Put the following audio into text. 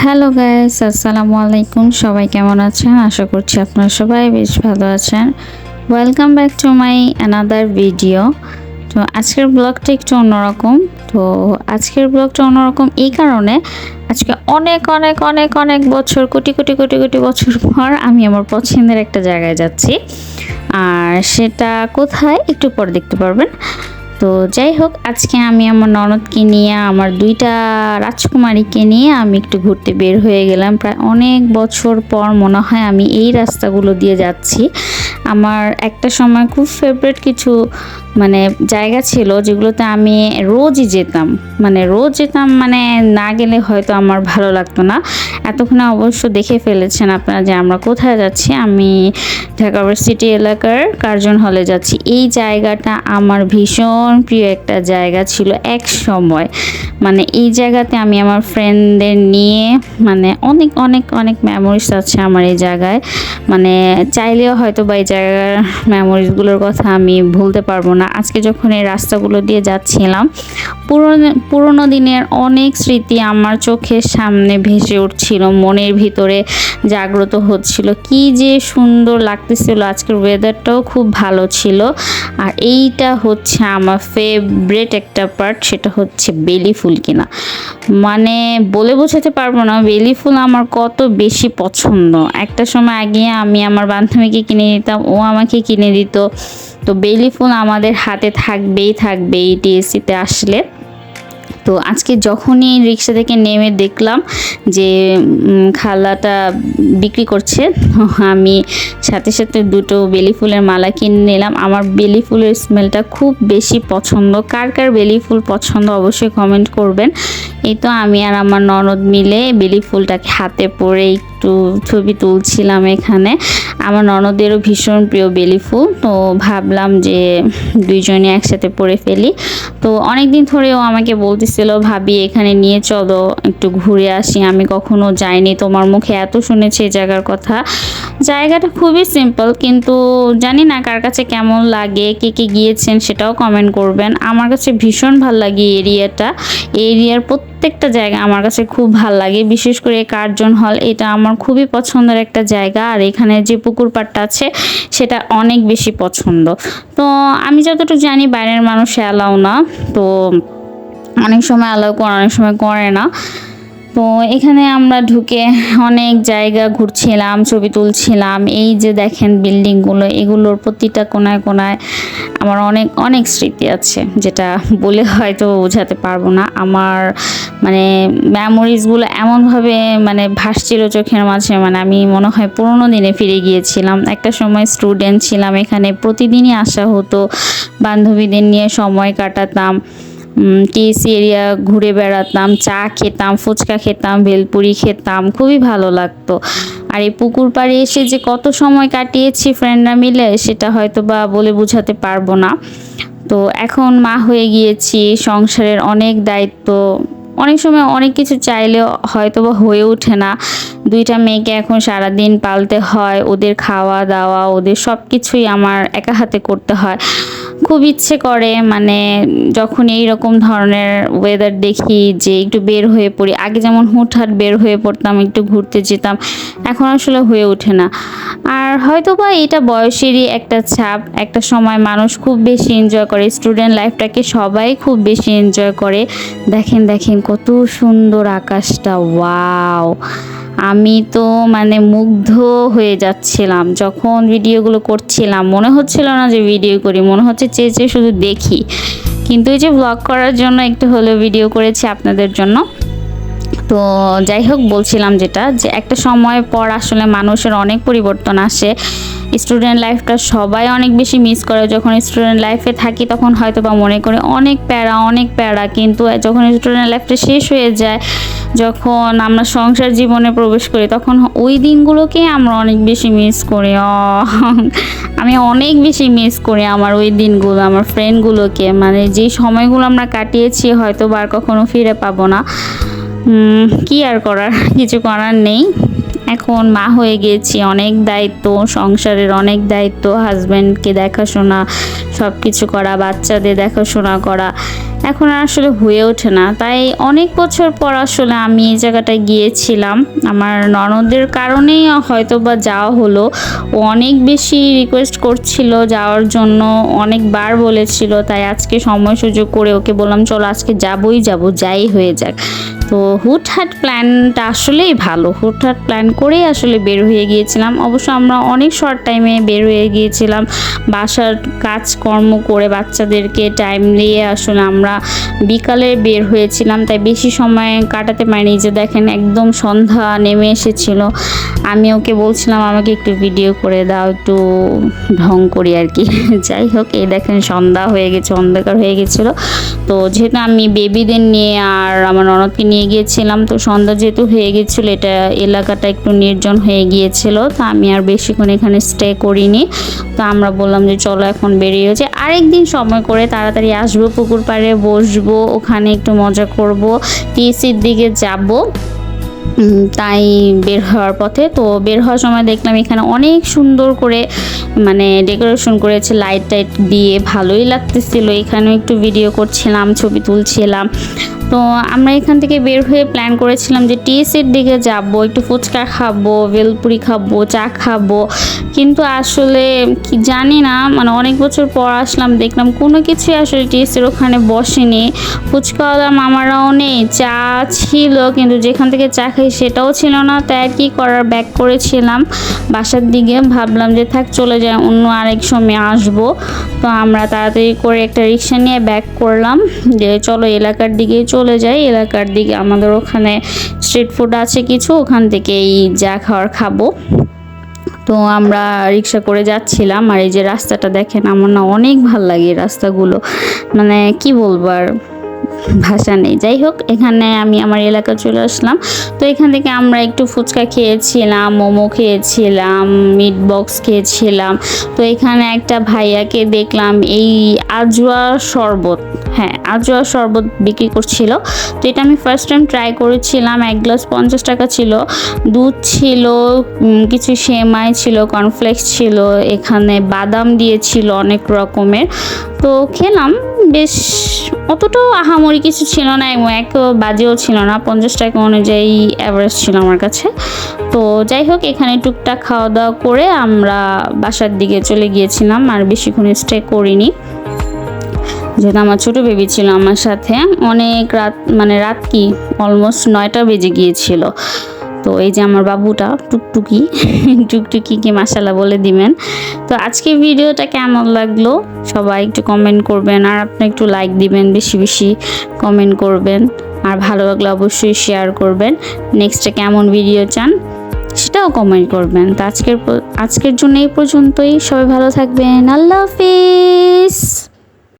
Hello guys, আসসালামু আলাইকুম। সবাই কেমন আছেন? আশা করছি আপনারা সবাই বেশ ভালো আছেন। Welcome back to my another video. তো আজকের ব্লগটা একটু অন্যরকম। আজকের ব্লগটা অন্যরকম এই কারণে, আজকে অনেক অনেক অনেক অনেক বছর, কোটি কোটি কোটি কোটি বছর পর আমি আমার পছন্দের একটা জায়গায় যাচ্ছি। আর সেটা কোথায় একটু পর দেখতে পারবেন। তো যাই হোক, আজকে আমি আমার ননদকে নিয়ে, আমার দুইটা রাজকুমারীকে নিয়ে আমি একটু ঘুরতে বের হয়ে গেলাম। প্রায় অনেক বছর পর মনে হয় আমি এই রাস্তাগুলো দিয়ে যাচ্ছি। আমার একটা সময় খুব ফেভারিট কিছু জায়গা ছিল যেগুলোতে আমি রোজই যেতাম, মানে না গেলে হয়তো আমার ভালো লাগতো না। এতক্ষণে অবশ্য দেখে ফেলেছেন আপনারা যে আমরা কোথায় যাচ্ছি। আমি ঢাকা ভার্সিটি এলাকার কার্জন হলে যাচ্ছি। এই জায়গাটা আমার ভীষণ প্রিয় একটা জায়গা ছিল এক সময়। এই জায়গাতে আমি আমার ফ্রেন্ডদের নিয়ে অনেক অনেক অনেক মেমোরিজ আছে আমার এই জায়গায়। চাইলেও হয়তো বা এই জায়গার মেমোরিজগুলোর কথা আমি ভুলতে পারবো না। আজকে যখন এই রাস্তাগুলো দিয়ে যাচ্ছিলাম, পুরোনো দিনের অনেক স্মৃতি আমার চোখের সামনে ভেসে উঠছিল, মনের ভিতরে জাগ্রত হচ্ছিল। কি যে সুন্দর লাগতেছিল। আজকের ওয়েদারটাও খুব ভালো ছিল। আর এইটা হচ্ছে আমার ফেভারিট একটা পার্ট, সেটা হচ্ছে বেলি ফুল কিনা। বলে বোঝাতে পারবো না বেলি ফুল আমার কত বেশি পছন্দ। একটা সময় আগে আমি আমার বান্ধবীকে কিনে দিতাম, ও আমাকে কিনে দিত। তো বেলি ফুল আমাদের হাতে থাকবেই থাকবে এই টিএসসিতে আসলে। তো আজকে যখনই রিক্সা থেকে নেমে দেখলাম যে খালাটা বিক্রি করছে, আমি সাথে সাথে দুটো বেলি ফুলের মালা কিনে নিলাম। আমার বেলি ফুলের স্মেলটা খুব বেশি পছন্দ। কার কার বেলি ফুল পছন্দ অবশ্যই কমেন্ট করবেন। এই তো আমি আর আমার ননদ মিলে বেলি ফুলটাকে হাতে পরে একটু ছবি তুলছিলাম এখানে। আমার ননদেরও ভীষণ প্রিয় বেলি ফুল, তো ভাবলাম যে দুইজনে একসাথে পরে ফেলি। তো অনেক দিন ধরেও আমাকে বলতেছিল, ভাবি এখানে নিয়ে চলো একটু ঘুরে আসি, আমি কখনো যাইনি, তোমার মুখে এত শুনেছি এই জায়গার কথা। জায়গাটা খুবই সিম্পল, কিন্তু জানি না কার কাছে কেমন লাগে, কে কে গিয়েছেন সেটাও কমেন্ট করবেন। আমার কাছে ভীষণ ভাল লাগে এরিয়াটা। এরিয়ার প্রত্যেকটা জায়গা আমার কাছে খুব ভাল লাগে, বিশেষ করে কার্জন হল, এটা আমার খুবই পছন্দের একটা জায়গা। আর এখানে যে পুকুর পাড়টা আছে সেটা অনেক বেশি পছন্দ। তো আমি যতটুকু জানি বাইরের মানুষ অ্যালাউ না, তো অনেক সময় অ্যালাউ করে, অনেক সময় করে না। তো এখানে আমরা ঢুকে অনেক জায়গা ঘুরছিলাম, ছবি তুলছিলাম। এই যে দেখেন বিল্ডিংগুলো, এগুলোর প্রতিটা কোনায় কোনায় আমার অনেক অনেক স্মৃতি আছে, যেটা বলে হয়তো বোঝাতে পারবো না। আমার মেমোরিজগুলো এমনভাবে ভাসছিল চোখের মাঝে, আমি মনে হয় পুরোনো দিনে ফিরে গিয়েছিলাম। একটা সময় স্টুডেন্ট ছিলাম, এখানে প্রতিদিনই আসা হতো, বান্ধবীদের নিয়ে সময় কাটাতাম, টিএসসি এরিয়া ঘুরে বেড়াতাম, চা খেতাম, ফুচকা খেতাম, ভেলপুরি খেতাম, খুবই ভালো লাগতো। আর এই পুকুর পাড়ে এসে যে কত সময় কাটিয়েছি ফ্রেন্ডরা মিলে, সেটা হয়তো বা বলে বোঝাতে পারবো না। তো এখন মা হয়ে গিয়েছি, সংসারের অনেক দায়িত্ব, অনেক সময় অনেক কিছু চাইলেও হয়তো বা হয়ে ওঠে না। দুইটা মেয়েকে এখন সারাদিন পালতে হয়, ওদের খাওয়া দাওয়া, ওদের সব কিছুই আমার একা হাতে করতে হয়। খুব ইচ্ছে করে যখন এই রকম ধরনের ওয়েদার দেখি যে একটু বের হয়ে পড়ি। আগে যেমন হুটহাট বের হয়ে পড়তাম, একটু ঘুরতে যেতাম, এখন আসলে হয়ে ওঠে না। আর হয়তো বা এটা বয়সেরই একটা ছাপ। একটা সময় মানুষ খুব বেশি এনজয় করে, স্টুডেন্ট লাইফটাকে সবাই খুব বেশি এনজয় করে। দেখেন দেখেন কত সুন্দর আকাশটা, ওয়াও! আমি তো মুগ্ধ হয়ে যাচ্ছিলাম যখন ভিডিওগুলো করছিলাম। মনে হচ্ছিল না যে ভিডিও করি, মনে হচ্ছে চেয়ে চেয়ে শুধু দেখি। কিন্তু এই যে ব্লগ করার জন্য একটু হলেও ভিডিও করেছি আপনাদের জন্য। তো যাই হোক, বলছিলাম যেটা, যে একটা সময় পর আসলে মানুষের অনেক পরিবর্তন আসে। স্টুডেন্ট লাইফটা সবাই অনেক বেশি মিস করে। যখন স্টুডেন্ট লাইফে থাকি তখন হয়তো বা মনে করে অনেক প্যারা, কিন্তু যখন স্টুডেন্ট লাইফটা শেষ হয়ে যায়, যখন আমরা সংসার জীবনে প্রবেশ করি, তখন ওই দিনগুলোকে আমরা অনেক বেশি মিস করি। আমি অনেক বেশি মিস করি আমার ওই দিনগুলো, আমার ফ্রেন্ডগুলোকে। যে সময়গুলো আমরা কাটিয়েছি হয়তো বা আর কখনো ফিরে পাবো না। কি আর করার, কিছু করার নেই। এখন মা হয়ে গেছি, অনেক দায়িত্ব, সংসারের অনেক দায়িত্ব, হাজব্যান্ডকে দেখাশোনা, সব কিছু করা, বাচ্চাদের দেখাশোনা করা, এখন আর আসলে হয়ে ওঠে না। তাই অনেক বছর পর আসলে আমি এই জায়গাটায় গিয়েছিলাম, আমার ননদের কারণেই হয়তো বা যাওয়া হলো। ও অনেক বেশি রিকোয়েস্ট করছিল যাওয়ার জন্য, অনেকবার বলেছিল, তাই আজকে সময় সুযোগ করে ওকে বললাম চলো আজকে যাবই যাব, যাই হয়ে যাক। তো হুটহাট প্ল্যানটা আসলেই ভালো, হুটহাট প্ল্যান করেই আসলে বের হয়ে গিয়েছিলাম। অবশ্য আমরা অনেক শর্ট টাইমে বের হয়ে গিয়েছিলাম, বাসার কাজকর্ম করে বাচ্চাদেরকে টাইম দিয়ে আসলে আমরা বিকালে বের হয়েছিলাম, তাই বেশি সময় কাটাতে পারিনি। যে দেখেন একদম সন্ধ্যা নেমে এসেছিল, আমি ওকে বলছিলাম আমাকে একটু ভিডিও করে দাও, একটু ঢং করি আর কি। যাই হোক, এই দেখেন সন্ধ্যা হয়ে গেছে, অন্ধকার হয়ে গেছিলো। তো যেহেতু আমি বেবিদের নিয়ে আর আমার ননদকে নিয়ে গিয়েছিলাম, তো সন্ধ্যা যেহেতু হয়ে গেছিলো, এটা এলাকাটা একটু নির্জন হয়ে গিয়েছিল, তো আমি আর বেশিক্ষণ এখানে স্টে করিনি। তো আমরা বললাম যে চলো এখন বেরিয়ে যাই, আরেকদিন সময় করে তাড়াতাড়ি আসবো, পুকুর পাড়ে বসবো, ওখানে একটু মজা করব, টিএসসির দিকে যাব। তাই বের হওয়ার পথে, তো বের হওয়ার সময় দেখলাম এখানে অনেক সুন্দর করে মানে ডেকোরেশন করেছে লাইট টাইট দিয়ে, ভালোই লাগতেছিল। এখানেও একটু ভিডিও করছিলাম, ছবি তুলছিলাম। তো আমরা এখান থেকে বের হয়ে প্ল্যান করেছিলাম যে টিএসসির দিকে যাব, একটু ফুচকা খাবো, ভেলপুরি খাবো, চা খাবো, কিন্তু আসলে কি জানি না, মানে অনেক বছর পর আসলাম, দেখলাম কোনো কিছুই আসলে টিএসসির ওখানে বসেনি। ফুচকাওয়ালা মামারাও নেই, চা ছিল কিন্তু যেখান থেকে চা খাই সেটাও ছিল না। তাই আর কি করার, ব্যাক করেছিলাম বাসার দিকে, ভাবলাম যে থাক চলে যায়, অন্য আরেক সময় আসবো। তো আমরা তাড়াতাড়ি করে একটা রিক্সা নিয়ে ব্যাক করলাম, যে চলো এলাকার দিকেই চলে যাই, এলাকার দিকে আমাদের ওখানে স্ট্রিট ফুড আছে কিছু, ওখান থেকেই যা খাওয়ার খাবো। তো আমরা রিক্সা করে যাচ্ছিলাম, আর এই যে রাস্তাটা দেখেন, আমার না অনেক ভাল লাগে রাস্তাগুলো, মানে কি বলবো আর, ভাষা নেই। যাই হোক, এখানে আমি আমার এলাকা চলে আসলাম। তো এখান থেকে আমরা একটু ফুচকা খেয়েছিলাম, মোমো খেয়েছিলাম, মিট বক্স খেয়েছিলাম। তো এখানে একটা ভাইয়াকে দেখলাম এই আজওয়া শরবত, হ্যাঁ আজওয়া শরবত বিক্রি করছিল। তো এটা আমি ফার্স্ট টাইম ট্রাই করেছিলাম, 1 গ্লাস 50 টাকা ছিল, দুধ ছিল, কিছু সেমাই ছিল, কর্নফ্লেক্স ছিল, এখানে বাদাম দিয়েছিল অনেক রকমের। তো খেলাম, বেশ অতটাও আহামরি কিছু ছিল না এবং এক বাজেও ছিল না, 50 টাকা অনুযায়ী অ্যাভারেজ ছিল আমার কাছে। তো যাই হোক, এখানে টুকটাক খাওয়া দাওয়া করে আমরা বাসার দিকে চলে গিয়েছিলাম, আর বেশিক্ষণ স্টে করিনি, যেহেতু আমার ছোটো বেবি ছিল আমার সাথে। অনেক রাত, মানে রাত কি অলমোস্ট 9টা বেজে গিয়েছিল। তো এই যে আমার বাবুটা টুকটুকি, টুকটুকিকে মাশাআল্লাহ বলে দিবেন। তো আজকে ভিডিওটা কেমন লাগলো সবাই একটু কমেন্ট করবেন, আর আপনি একটু লাইক দিবেন, বেশি বেশি কমেন্ট করবেন, আর ভালো লাগলে অবশ্যই শেয়ার করবেন। নেক্সটে কেমন ভিডিও চান সেটাও কমেন্ট করবেন। তো আজকের জন্য এই পর্যন্তই, সবাই ভালো থাকবেন, আল্লাহ হাফিজ।